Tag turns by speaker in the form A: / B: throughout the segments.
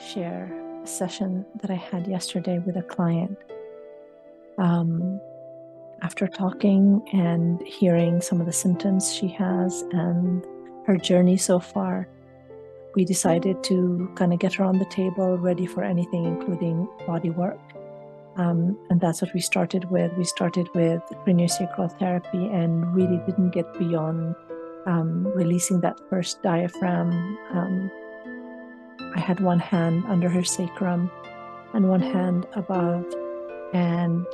A: share a session that I had yesterday with a client. After talking and hearing some of the symptoms she has and her journey so far, we decided to kind of get her on the table, ready for anything, including body work. And that's what we started with. We started with craniosacral therapy and really didn't get beyond releasing that first diaphragm. I had one hand under her sacrum and one hand above, and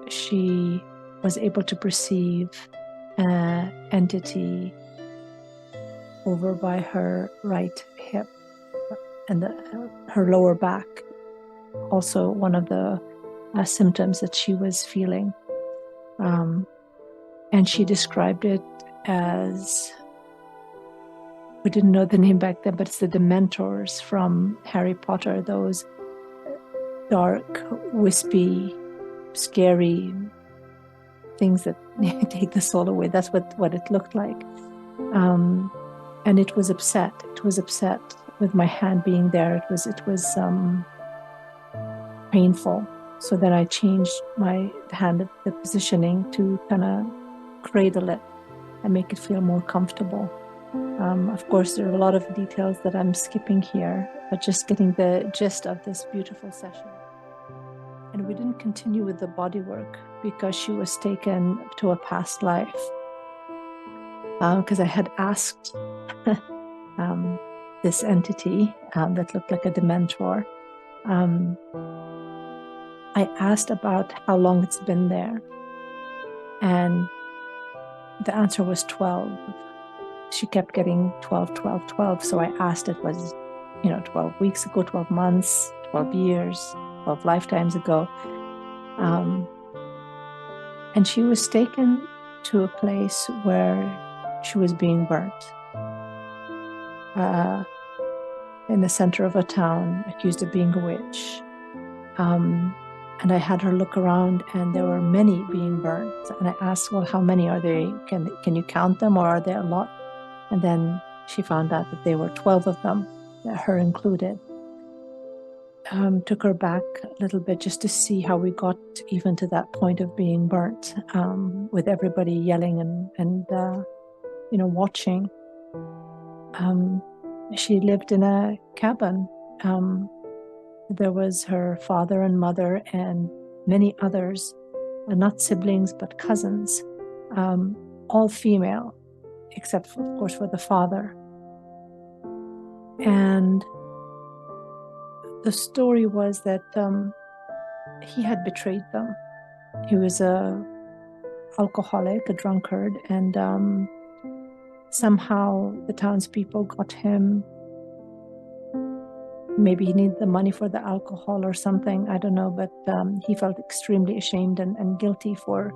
A: she was able to perceive an entity over by her right hip and her lower back. Also one of the symptoms that she was feeling. And she described it as, we didn't know the name back then, but it's the Dementors from Harry Potter, those dark, wispy, scary things that take the soul away. That's what it looked like. And it was upset. It was upset with my hand being there. It was painful. So then I changed my hand, the positioning, to kind of cradle it and make it feel more comfortable. Of course, there are a lot of details that I'm skipping here, but just getting the gist of this beautiful session. And we didn't continue with the body work because she was taken to a past life. Because I had asked this entity that looked like a Dementor, I asked about how long it's been there. And the answer was 12. She kept getting 12, 12, 12. So I asked, it was, 12 weeks ago, 12 months, 12 years, 12 lifetimes ago. And she was taken to a place where she was being burnt in the center of a town, accused of being a witch. And I had her look around, and there were many being burnt. And I asked, well, how many are they? Can you count them, or are there a lot? And then she found out that there were 12 of them, her included. Took her back a little bit just to see how we got even to that point of being burnt, with everybody yelling and watching. She lived in a cabin. There was her father and mother and many others, not siblings, but cousins, all female, except of course for the father. And the story was that he had betrayed them. He was a alcoholic, a drunkard, and somehow the townspeople got him. Maybe he needed the money for the alcohol or something, I don't know, but he felt extremely ashamed and guilty for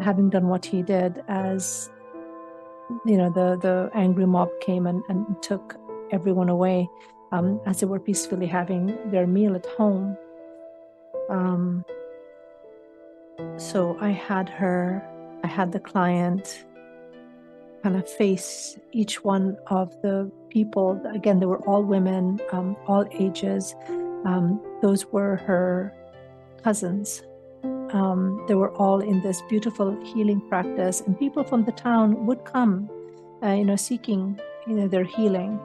A: having done what he did, as the angry mob came and took everyone away as they were peacefully having their meal at home. So I had the client kind of face each one of the people. Again, they were all women, all ages. Those were her cousins. They were all in this beautiful healing practice, and people from the town would come, seeking, their healing.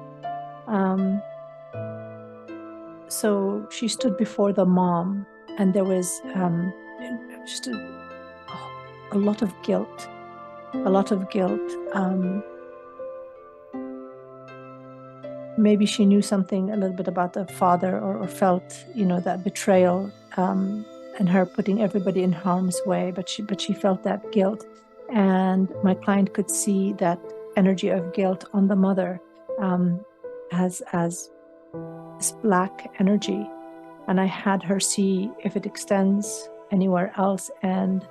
A: So she stood before the mom, and there was just a lot of guilt. Maybe she knew something a little bit about the father, or felt, that betrayal, and her putting everybody in harm's way. But she felt that guilt, and my client could see that energy of guilt on the mother, as this black energy, and I had her see if it extends anywhere else, and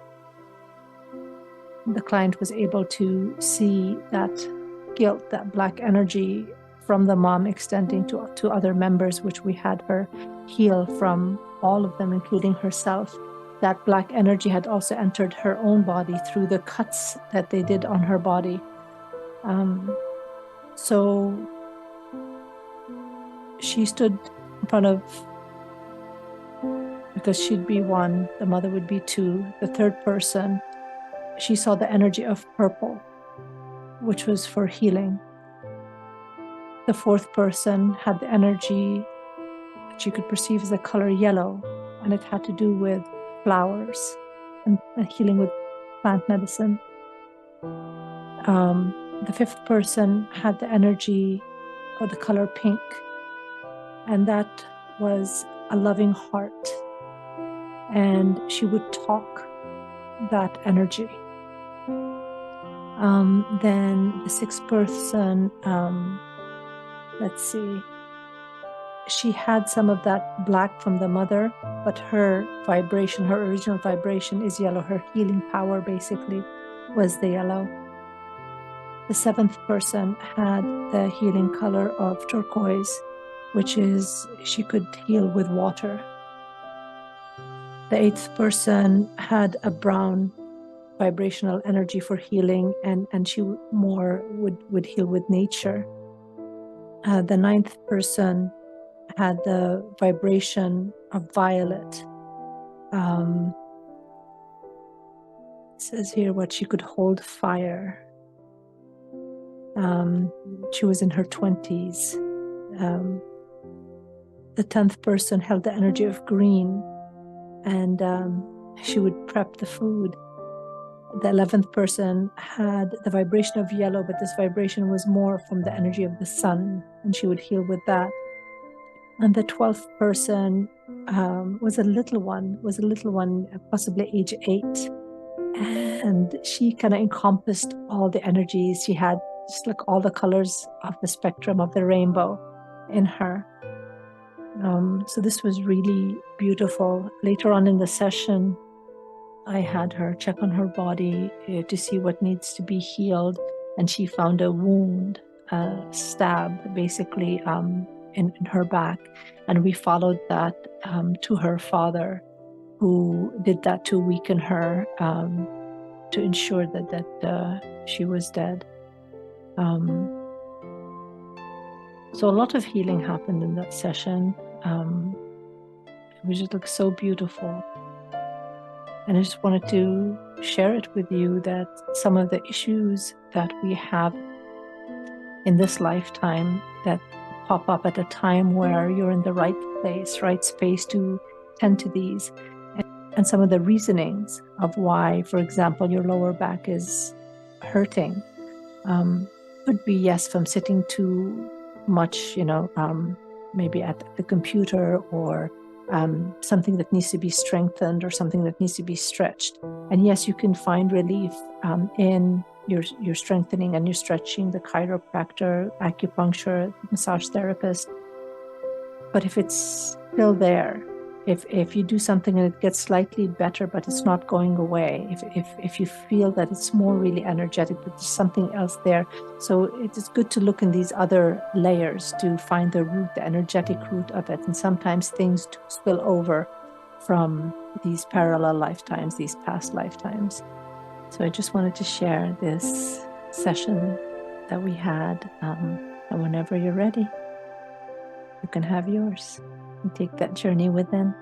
A: the client was able to see that guilt, that black energy from the mom extending to other members, which we had her heal from, all of them, including herself. That black energy had also entered her own body through the cuts that they did on her body. So she stood in front of, because she'd be one, the mother would be two. The third person, she saw the energy of purple, which was for healing. The fourth person had the energy that she could perceive as the color yellow, and it had to do with flowers and healing with plant medicine. The fifth person had the energy of the color pink, and that was a loving heart. And she would talk that energy. Then the sixth person, let's see, she had some of that black from the mother, but her vibration, her original vibration is yellow. Her healing power basically was the yellow. The seventh person had the healing color of turquoise, which is she could heal with water. The eighth person had a brown vibrational energy for healing, and she more would heal with nature. The ninth person had the vibration of violet. It says here what she could hold fire. She was in her 20s. The 10th person held the energy of green, and she would prep the food. The 11th person had the vibration of yellow, but this vibration was more from the energy of the sun, and she would heal with that. And the 12th person was a little one, possibly age 8. And she kind of encompassed all the energies. She had just like all the colors of the spectrum of the rainbow in her. So this was really beautiful. Later on in the session, I had her check on her body to see what needs to be healed. And she found a wound, a stab, basically, in her back. And we followed that to her father, who did that to weaken her, to ensure that she was dead. So a lot of healing happened in that session. It was just so beautiful. And I just wanted to share it with you that some of the issues that we have in this lifetime that pop up at a time where you're in the right place, right space to tend to these, and some of the reasonings of why, for example, your lower back is hurting, could be, yes, from sitting too much, maybe at the computer, or something that needs to be strengthened, or something that needs to be stretched. And yes, you can find relief in your strengthening and your stretching, the chiropractor, acupuncture, massage therapist. But if it's still there, if you do something and it gets slightly better, but it's not going away, if you feel that it's more really energetic, but there's something else there. So it is good to look in these other layers to find the root, the energetic root of it. And sometimes things do spill over from these parallel lifetimes, these past lifetimes. So I just wanted to share this session that we had. And whenever you're ready, you can have yours and take that journey within.